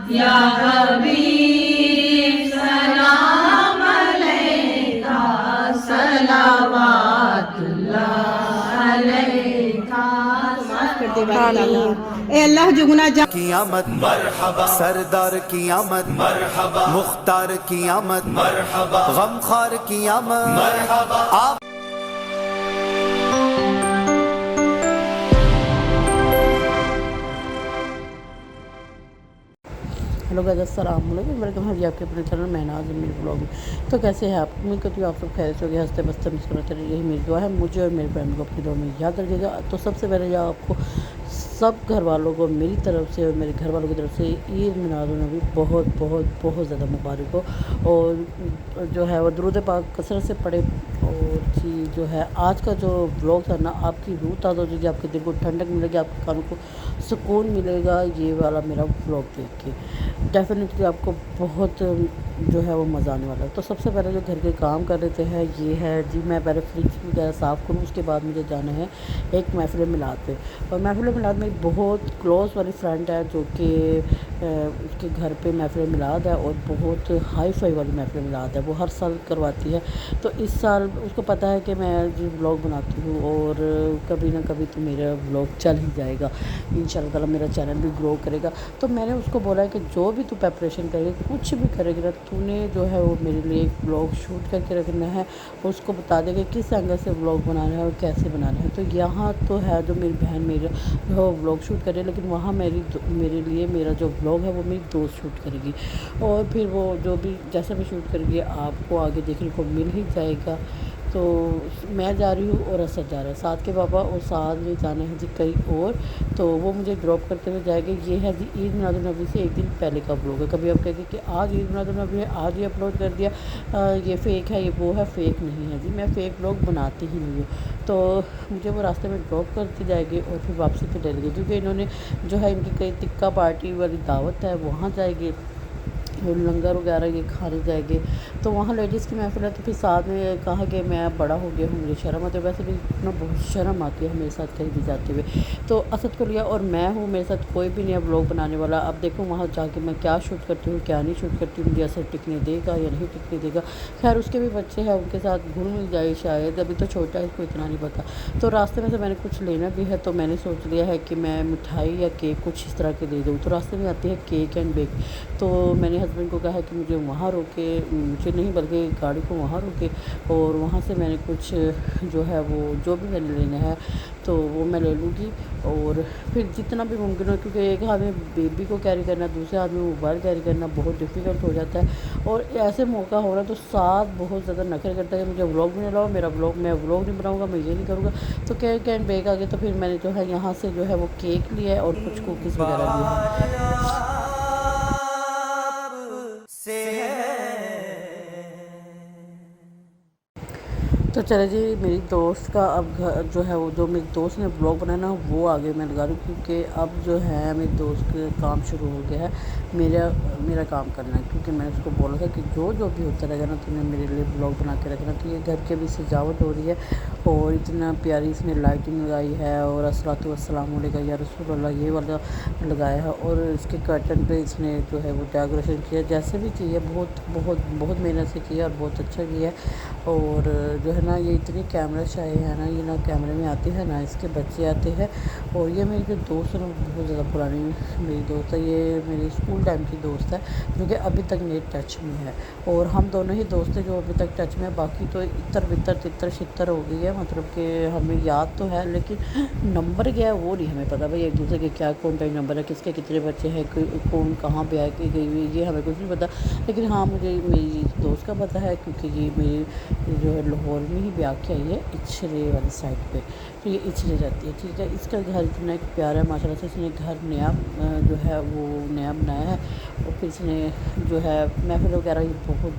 या हबीब सलाम अलैका सलावतुल्लाह अलैका। माफ कर दे ए अल्लाह जुगना जा की आमद मरहबा, सरदार की आमद मरहबा, मुख्तार की आमद मरहबा, गमखार की आमद मरहबा। आप हेलो गाइस, अस्सलाम वालेकुम, वेलकम है जी आपके अपने चैनल महनाज मेरे ब्लॉग में। तो कैसे हैं आप? उम्मीद करती हूँ आप सब खैर से हो गए, हंसते बसते मुस्कुराते रहिए, यही मेरी दुआ है। मुझे और मेरे फैमिली को अपनी दुआ में याद रखिएगा। तो सबसे पहले जो आपको सब घर वालों को मेरी तरफ से और मेरे घर वालों की तरफ से ईद मिलादुन्नबी बहुत बहुत बहुत ज़्यादा मुबारक हो। और जो है वो दुरूद पाक कसरत से पढ़े। और जी जो है आज का जो ब्लॉग था ना, आपकी रूह ताज़ा हो जाएगी, आपके दिल को ठंडक मिलेगी, आपके कानों को सुकून मिलेगा ये वाला मेरा ब्लॉग देख के। डेफिनेटली आपको बहुत जो है वो मज़ा आने वाला है। तो सबसे पहले जो घर के काम कर लेते हैं ये है जी, मैं पहले फ्रिज वगैरह साफ़ करूँ, उसके बाद मुझे जाना है एक महफिल मिलाद पे। और महफिल मिलाद में बहुत क्लोज़ वाली फ्रेंड है जो कि उसके घर पे महफिल मिलाद है और बहुत हाई फाई वाली महफिल मिलाद है, वो हर साल करवाती है। तो इस साल उसको पता है कि मैं जो ब्लॉग बनाती हूँ और कभी ना कभी तो मेरा ब्लॉग चल ही जाएगा, इंशाल्लाह ताला मेरा चैनल भी ग्रो करेगा। तो मैंने उसको बोला है कि जो भी तू प्रेपरेशन करेगी, कुछ भी करेगी ना, तूने जो है वो मेरे लिए एक ब्लॉग शूट करके रखना है। उसको बता देगा किस एंगल से ब्लॉग बनाना है और कैसे बनाना है। तो यहाँ तो है जो मेरी बहन मेरा जो ब्लॉग शूट करे, लेकिन वहाँ मेरे लिए मेरा जो ब्लॉग है वो मेरी दोस्त शूट करेगी। और फिर वो जो भी जैसा भी शूट करेगी आपको आगे देखने को मिल ही जाएगा। तो मैं जा रही हूँ और असद जा रहा है, साथ के पापा और साथ में जाना है जी कहीं और। तो वो मुझे ड्रॉप करते हुए जाएंगे। ये है जी ईद मिलादुन्नबी से एक दिन पहले का ब्लॉग है। कभी आप कहेंगे कि आज ईद मिलादुन्नबी है, आज ये अपलोड कर दिया, ये फ़ेक है, ये वो है। फ़ेक नहीं है जी, मैं फ़ेक ब्लॉग बनाती ही नहीं हूँ। तो मुझे वो रास्ते में ड्रॉप करते जाएंगे और फिर वापसी पे ले लेंगे, क्योंकि इन्होंने जो है इनकी कई टिक्का पार्टी वाली दावत है, वहाँ जाएंगे और लंगर वगैरह ये खाने जाएंगे। तो वहाँ लेडीज़ की महफिल है। तो फिर साथ में कहा कि मैं अब बड़ा हो गया हूँ, मुझे शर्म आती है। वैसे भी इतना बहुत शर्म आती है मेरे साथ कहीं भी जाते हुए। तो असद को लिया और मैं हूँ, मेरे साथ कोई भी नहीं है ब्लॉग बनाने वाला। अब देखो वहाँ जाके मैं क्या शूट करती हूँ क्या नहीं शूट करती हूँ, मुझे असद टिकने देगा या नहीं टिकने देगा। खैर उसके भी बच्चे हैं, उनके साथ घुल मिल जाए शायद, अभी तो छोटा है, इसको इतना नहीं पता। तो रास्ते में से मैंने कुछ लेना भी है, तो मैंने सोच लिया है कि मैं मिठाई या केक कुछ इस तरह के दे दूँ। तो रास्ते में आती है केक एंड बेक। तो मैंने हस्बैंड को कहा है कि मुझे वहाँ रोके, मुझे नहीं बल्कि गाड़ी को वहाँ रोके, और वहाँ से मैंने कुछ जो है वो जो भी मैंने लेना है तो वो मैं ले लूँगी। और फिर जितना भी मुमकिन हो, क्योंकि एक हाथ में बेबी को कैरी करना, दूसरे हाथ में मोबाइल कैरी करना बहुत डिफ़िकल्ट हो जाता है। और ऐसे मौका हो रहा है तो साथ बहुत ज़्यादा नखरे करता है कि मुझे व्लॉग भी नहीं लाओ, मेरा व्लॉग मैं व्लॉग नहीं बनाऊँगा, मैं ये नहीं करूँगा। तो केक एंड बेक आ गया। तो फिर मैंने जो है यहाँ से जो है वो केक लिया है और कुछ कुकीज़ वगैरह लिए हैं। तो चले जी, मेरी दोस्त का अब घर जो है वो जो मेरी दोस्त ने ब्लॉग बनाया ना, वो आगे मैं लगा रही हूँ, क्योंकि अब जो है मेरी दोस्त का काम शुरू हो गया है मेरा काम करना है। क्योंकि मैंने उसको बोला था कि जो भी होता रहेगा ना, तुम्हें मेरे लिए ब्लॉग बना के रखना। तो ये घर के भी सजावट हो रही है और इतना प्यारी इसने लाइटिंग लगाई है और अस्सलातु वस्सलाम अलैका या रसूल अल्लाह ये वाला लगाया है। और इसके कर्टन पे इसने जो है वो डेकोरेशन किया, जैसे भी किया बहुत बहुत बहुत मेहनत से किया और बहुत अच्छा किया। और जो है ना, ये इतनी कैमरा शाही है ना, ये ना कैमरे में आती है ना इसके बच्चे आते हैं। और ये मेरी जो दोस्त है ना, बहुत ज़्यादा पुरानी मेरी दोस्त है, ये मेरी स्कूल टाइम की दोस्त है जो कि अभी तक मेरे टच में है। और हम दोनों ही दोस्त हैं जो अभी तक टच में है। बाकी तो इतर बितर तितर छितर हो गई है, मतलब कि हमें याद तो है लेकिन नंबर क्या है वो नहीं हमें पता। भाई एक दूसरे के क्या कॉन्टैक्ट नंबर है, किसके कितने बच्चे हैं, कौन कहाँ पे आए गई हुई, ये हमें कुछ नहीं पता। लेकिन हाँ, मुझे मेरी दोस्त का पता है, क्योंकि ये मेरी जो है लाहौर में ही ब्याह के आई है, इचरे वाली साइड पे। तो ये इचरे रहती है, ठीक है। इसका घर इतना एक प्यारा है माशाल्लाह से। इसने घर नया जो है वो नया बनाया है। और फिर इसने जो है महफिल वगैरह ये बहुत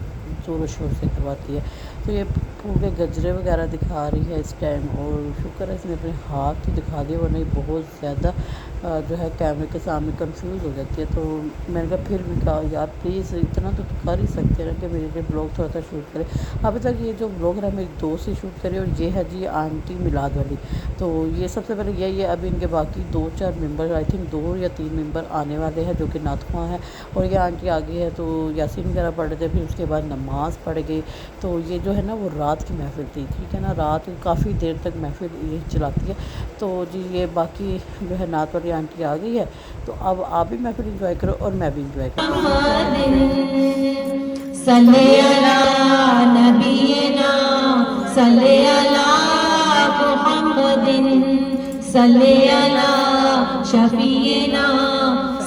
ज़ोर शोर से करवाती है। तो ये पूरे गजरे वगैरह दिखा रही है इस टाइम। और शुक्र है इसने अपने हाथ तो दिखा दिए, वरना ये बहुत ज़्यादा जो है कैमरे के सामने कंफ्यूज हो जाती है। तो मैंने कहा फिर भी कहा यार प्लीज़ इतना तो कर ही सकते हैं ना कि मेरे लिए ब्लॉग थोड़ा सा शूट करें। अभी तक ये जो ब्लॉग है मेरी दोस्त ही शूट करे, और ये है जी आंटी मिलाद वाली। तो ये सबसे पहले यही है। अभी इनके बाकी 2-4 मेंबर, आई थिंक 2 या 3 मेंबर आने वाले हैं जो कि नातख़्वां हैं। और ये आंटी आ गई है तो यासीन वगैरह पढ़ रहे थे, फिर उसके बाद नमाज़ पढ़ गई। तो ये जो है ना वो रात की महफ़िल थी, ठीक है ना, रात काफ़ी देर तक महफ़िल ये चलाती है। तो जी ये बाकी जो है नात वाली आंटी आ गई है, तो अब आप भी महफ़िल इंजॉय करो और मैं भी इंजॉय करूँ। सल्ले अला नबीना सल्ले अला मुहम्मदिन सल्ले अला शफीना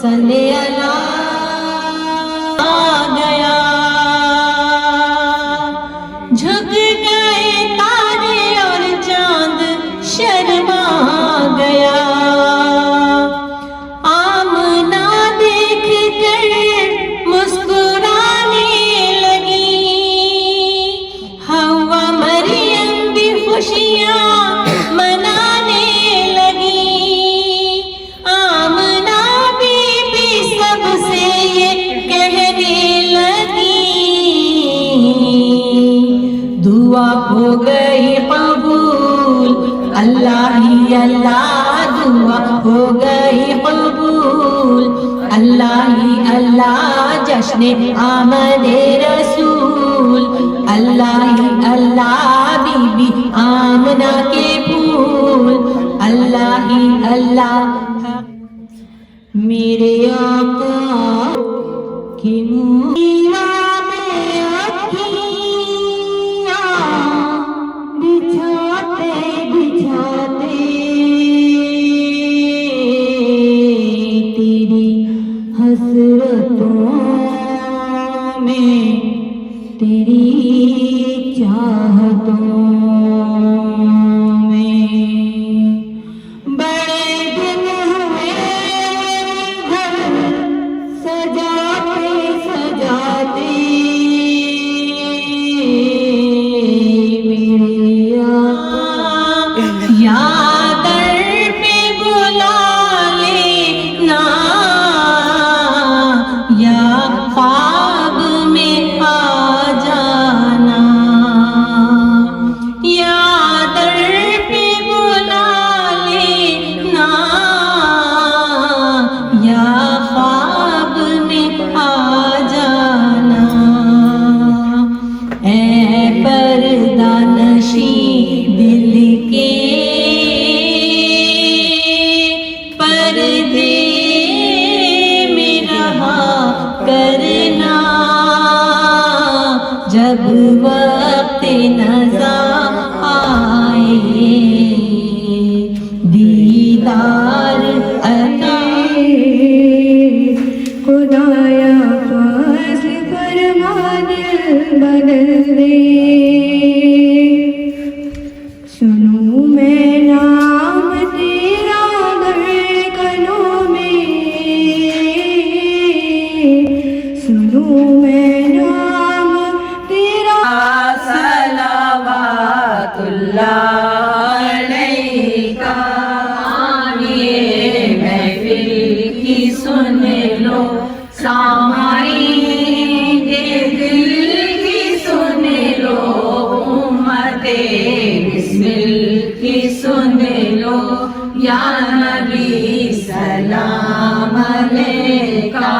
सल्ले अला आ गया। झुक गए तारे और चांद शर्मा गया। आमना देख कर मुस्कुराने लगी। हवा मरियम भी खुशियाँ मनाने लगी। आमना बीबी सबसे ये कहने लगी। दुआ हो गई कबूल अल्लाह ही अल्लाह। दुआ हो गई कबूल अल्लाह ही अल्लाह। जश्न आमदे रसूल अल्लाह ही अल्लाह। बीबी आमना के फूल अल्लाह ही अल्लाह। मेरे आका की मुनिया में अखियाँ बिछाते बिछाते तेरी हसरतों में तेरी चाहतों में बड़े दिन हुए घर सजाते सजाते। मेरे आका या दर पे बुला लेना या ख्वाब में आ जाना। या दर पे बुला लेना या ख्वाब में आ जाना। ऐ पर्दा नशी दिल के पर्दे में रहा करना। जब वक्त नज़ा आए दीदार अता खुदाया फज़्ल फरमा दिल बदल दे। सुनूं मैं नाम तेरा धड़कनों में। सुनूं मैं नाम तेरा सलावतुल्लाह अलैका। ये महफिल की सुन लो सामाईं दिल की सुन लो। उम्मते बिस्मिल की सुन लो या नबी सलाम अलैका।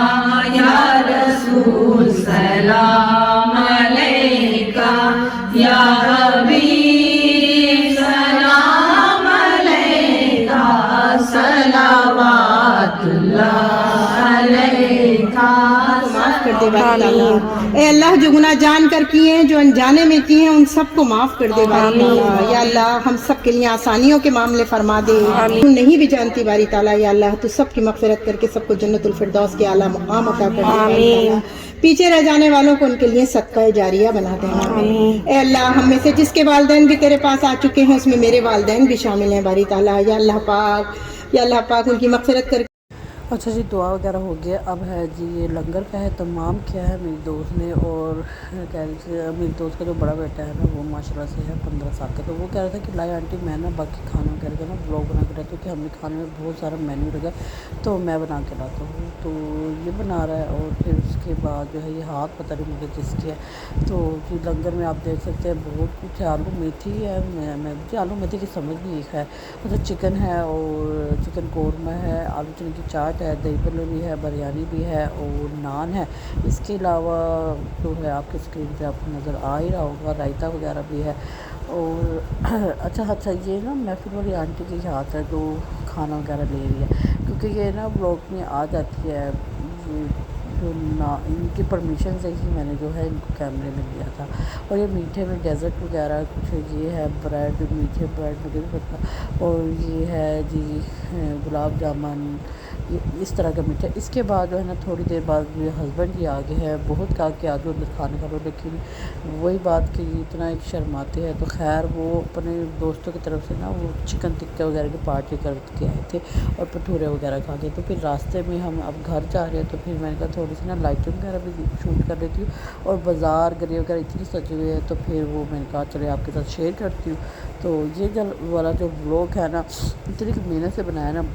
या रसूल सलाम अलैका। या हबीब सलाम अलैका। सलावतुल्लाह अलैका। माफ कर दे बारी ताला। ए अल्लाह जो गुनाह जान कर किए हैं, जो अनजाने में किए हैं, उन सबको माफ कर दे बारी ताला। या अल्लाह हम सब के लिए आसानियों के मामले फरमा दे। तू नहीं भी जानती बारी ताला, या अल्लाह तू सबकी मग़फ़िरत करके सबको जन्नतुल फिरदौस के आला मुक़ाम अता कर दे बारी ताला। पीछे रह जाने वालों को उनके लिए सदका जारिया बना देना। ए अल्लाह हम में से जिसके वालिदैन भी तेरे पास आ चुके हैं उसमें मेरे वालिदैन भी शामिल हैं बारी ताला। या अल्लाह पाक उनकी मग़फ़िरत कर। अच्छा जी, दुआ वगैरह हो गया। अब है जी ये लंगर का है तमाम किया है मेरी दोस्त ने। और कह रही थी मेरी दोस्त का जो बड़ा बेटा है ना वो माशाल्लाह से है 15 साल का, तो वो कह रहा था कि लाई आंटी मैं ना बाकी खाना वगैरह का ना ब्लॉग बना के लाती हूँ कि हमने खाने में बहुत सारा मेन्यू लगा तो मैं बना के लाता हूँ। तो ये बना रहा है और फिर उसके बाद जो है ये हाथ पता नहीं मुझे किसकी है। तो जी लंगर में आप देख सकते हैं बहुत कुछ है, आलू मेथी है, मैं मुझे आलू मेथी की समझ नहीं है, मतलब चिकन है और चिकन कौरमा है, आलू चने की चाट है, दही भल्ले भी है, बिरयानी भी है और नान है। इसके अलावा जो है आपके स्क्रीन पे आपको नज़र आ ही रहा होगा रायता वगैरह भी है। और अच्छा ये ना महफिल वाली आंटी के हाथ है जो खाना वगैरह ले रही है, क्योंकि ये ना ब्लॉग में आ जाती है ये जो ना इनकी परमिशन से ही मैंने जो है इनको कैमरे में लिया था। और ये मीठे में डेज़र्ट वगैरह कुछ ये है ब्रेड, मीठे ब्रेड मुझे भी पता। और ये है जी गुलाब जामुन, ये इस तरह का मीठा। इसके बाद जो है ना थोड़ी देर बाद मेरे हस्बैंड जी आ गए हैं, बहुत कहा कि आज अंदर खाने का लो, लेकिन वही बात कि इतना एक शर्माते हैं। तो खैर वो अपने दोस्तों की तरफ से ना वो चिकन टिक्का वगैरह की पार्टी करके आए थे और भटूरे वगैरह खा गए। तो फिर रास्ते में हम अब घर जा रहे हैं तो फिर मैंने कहा थोड़ी सी ना लाइटिंग वगैरह भी शूट कर लेती हूँ। और बाज़ार गली वगैरह इतनी सजी हुई है तो फिर वो मैंने कहा चले आपके साथ शेयर करती हूँ। तो ये जल वाला जो ब्लॉग है ना इतनी मेहनत से बनाया ना,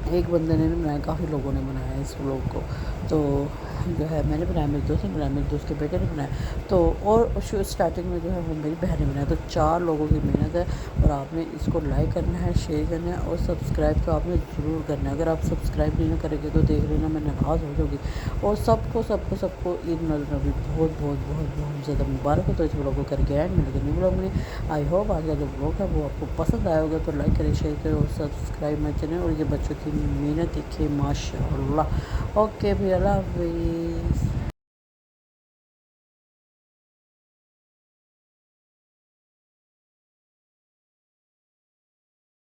एक बंदे ने नहीं बनाया, काफ़ी लोगों ने बनाया इस व्लॉग को। तो जो है मैंने बनाया, मेरे दोस्त ने बनाया, मेरे दोस्त के बेटे ने बनाया। तो और स्टार्टिंग में जो है वो मेरी बहन ने बनाया। तो 4 लोगों की मेहनत है और आपने इसको लाइक करना है, शेयर करना है और सब्सक्राइब तो आपने ज़रूर करना है। अगर आप सब्सक्राइब नहीं करेंगे तो देख लेना मैं नाराज़ हो जाऊँगी। और सबको ईद नबी बहुत ज़्यादा मुबारक हो। तो इस व्लॉग को करके एंड मिलेगा न्यू व्लॉग में। आई होप आज का जो व्लॉग है वो आपको पसंद आया होगा, तो लाइक करें, शेयर करें और सब्सक्राइब मेरे चैनल। और ये बच्चों की मेहनत देखिए माशाअल्लाह। ओके फिर अल्लाह हाफ़िज़।